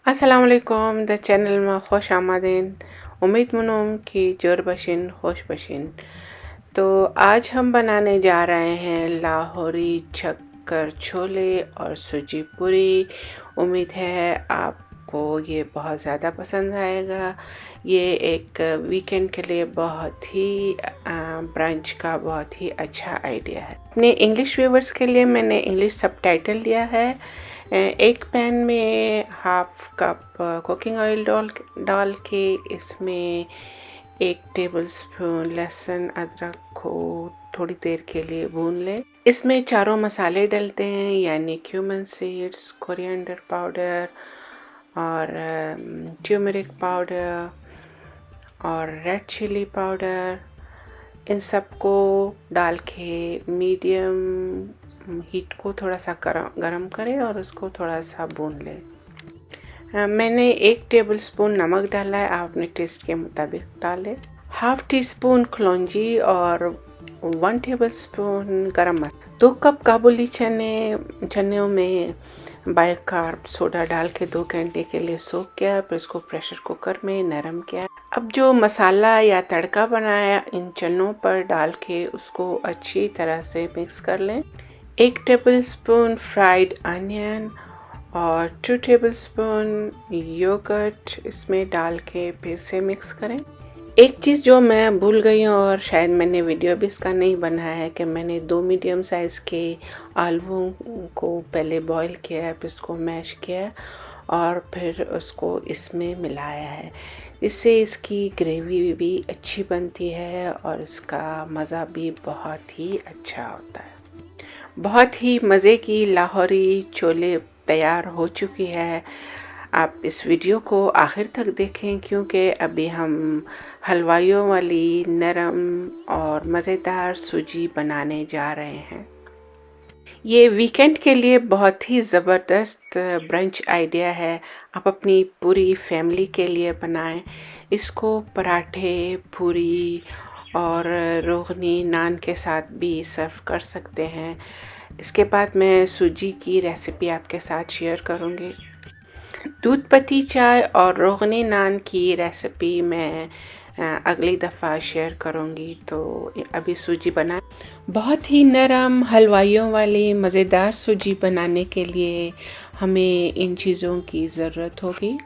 अस्सलाम वालेकुम the channel में खुश आमदीन। उम्मीद मनूम कि जोर बशिन खुश बशिन। तो आज हम बनाने जा रहे हैं लाहौरी शक्कर छोले और सूजी पूरी। उम्मीद है आपको ये बहुत ज़्यादा पसंद आएगा। ये एक वीकेंड के लिए बहुत ही ब्रंच का बहुत ही अच्छा आइडिया है। अपने इंग्लिश व्यूवर्स के लिए मैंने इंग्लिश सबटाइटल दिया है। एक पैन में हाफ कप कुकिंग ऑयल डाल के इसमें 1 टेबलस्पून लहसुन अदरक को थोड़ी देर के लिए भून लें। इसमें चारों मसाले डलते हैं, यानी क्यूमन सीड्स, कोरिएंडर पाउडर और टर्मरिक पाउडर और रेड चिली पाउडर। इन सबको डाल के मीडियम हीट को थोड़ा सा गरम करें और उसको थोड़ा सा भून लें। मैंने 1 टेबलस्पून नमक डाला है, आप अपने टेस्ट के मुताबिक डालें। हाफ टी स्पून कलौंजी और 1 टेबलस्पून गरम मसाला। 2 कप काबुली चनों में बाइकार्ब सोडा डाल के 2 घंटे के लिए सोक किया, फिर इसको प्रेशर कुकर में नरम किया। अब जो मसाला या तड़का बनाया इन चनों पर डाल के उसको अच्छी तरह से मिक्स कर लें। 1 टेबलस्पून फ्राइड अनियन और 2 टेबलस्पून योगर्ट इसमें डाल के फिर से मिक्स करें। एक चीज़ जो मैं भूल गई हूँ और शायद मैंने वीडियो भी इसका नहीं बनाया है कि मैंने 2 मीडियम साइज़ के आलूओं को पहले बॉईल किया है, फिर इसको मैश किया और फिर उसको इसमें मिलाया है। इससे इसकी ग्रेवी भी अच्छी बनती है और इसका मज़ा भी बहुत ही अच्छा होता है। बहुत ही मज़े की लाहौरी छोले तैयार हो चुकी है। आप इस वीडियो को आखिर तक देखें क्योंकि अभी हम हलवाइयों वाली नरम और मज़ेदार सूजी बनाने जा रहे हैं। ये वीकेंड के लिए बहुत ही ज़बरदस्त ब्रंच आइडिया है। आप अपनी पूरी फैमिली के लिए बनाएं। इसको पराठे, पूरी और रोगनी नान के साथ भी सर्व कर सकते हैं। इसके बाद मैं सूजी की रेसिपी आपके साथ शेयर करूँगी। दूध पत्ती चाय और रोगनी नान की रेसिपी मैं अगली दफ़ा शेयर करूँगी। तो अभी सूजी बना बहुत ही नरम हलवाइयों वाली मज़ेदार सूजी बनाने के लिए हमें इन चीज़ों की ज़रूरत होगी।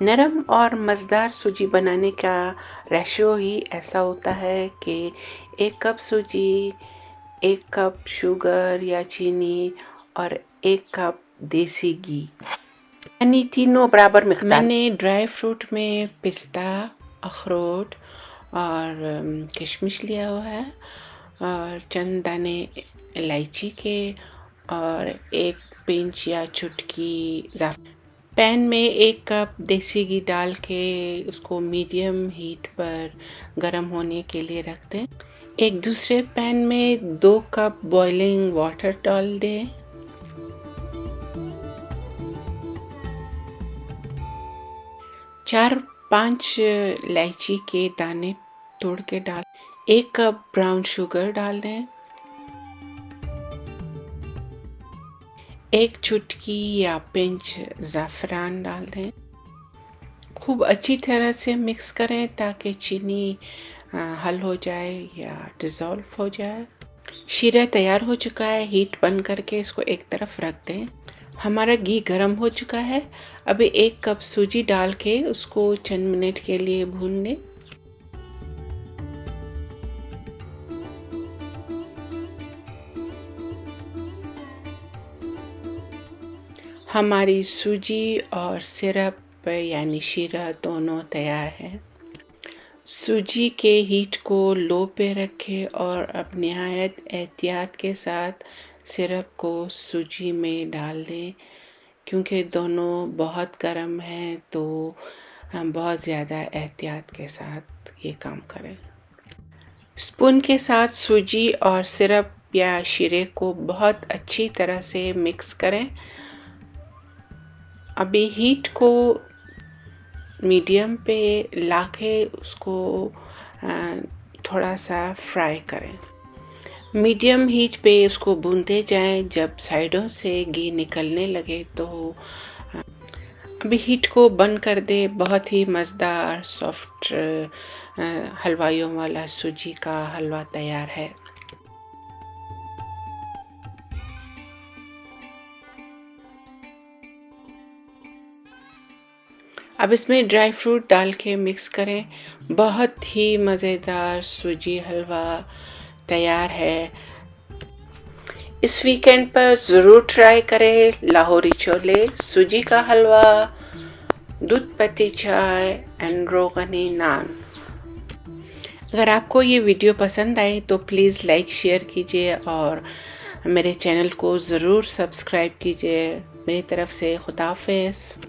नरम और मज़ेदार सूजी बनाने का रेशियो ही ऐसा होता है कि 1 कप सूजी, 1 कप शुगर या चीनी और 1 कप देसी घी, यानी तीनों बराबर मिक़दार। मैंने ड्राई फ्रूट में पिस्ता, अखरोट और किशमिश लिया हुआ है और चंद दाने इलायची के और 1 पिंच या चुटकी जाफ़रान। पैन में 1 कप देसी घी डाल के उसको मीडियम हीट पर गर्म होने के लिए रख दें। एक दूसरे पैन में 2 कप बॉइलिंग वाटर डाल दें। चार 5 इलायची के दाने तोड़ के डाल। 1 कप ब्राउन शुगर डाल दें। 1 चुटकी या पिंच ज़ाफ़रान डाल दें। खूब अच्छी तरह से मिक्स करें ताकि चीनी हल हो जाए या डिज़ोल्व हो जाए। शीरा तैयार हो चुका है। हीट बंद करके इसको एक तरफ रख दें। हमारा घी गर्म हो चुका है। अभी 1 कप सूजी डाल के उसको चंद मिनट के लिए भून लें। हमारी सूजी और सिरप यानी शीरा दोनों तैयार है। सूजी के हीट को लो पे रखें और अब निहायत एहतियात के साथ सिरप को सूजी में डाल दें क्योंकि दोनों बहुत गर्म हैं, तो हम बहुत ज़्यादा एहतियात के साथ ये काम करें। स्पून के साथ सूजी और सिरप या शीरे को बहुत अच्छी तरह से मिक्स करें। अभी हीट को मीडियम पे लाके उसको थोड़ा सा फ्राई करें। मीडियम हीट पे उसको भूनते जाएं। जब साइडों से घी निकलने लगे तो अभी हीट को बंद कर दे। बहुत ही मज़ेदार सॉफ्ट हलवाइयों वाला सूजी का हलवा तैयार है। अब इसमें ड्राई फ्रूट डाल के मिक्स करें। बहुत ही मज़ेदार सूजी हलवा तैयार है। इस वीकेंड पर ज़रूर ट्राई करें लाहौरी छोले, सूजी का हलवा, दूध पत्ती चाय एंड रोगनी नान। अगर आपको ये वीडियो पसंद आई तो प्लीज़ लाइक शेयर कीजिए और मेरे चैनल को ज़रूर सब्सक्राइब कीजिए। मेरी तरफ से खुदा हाफिज़।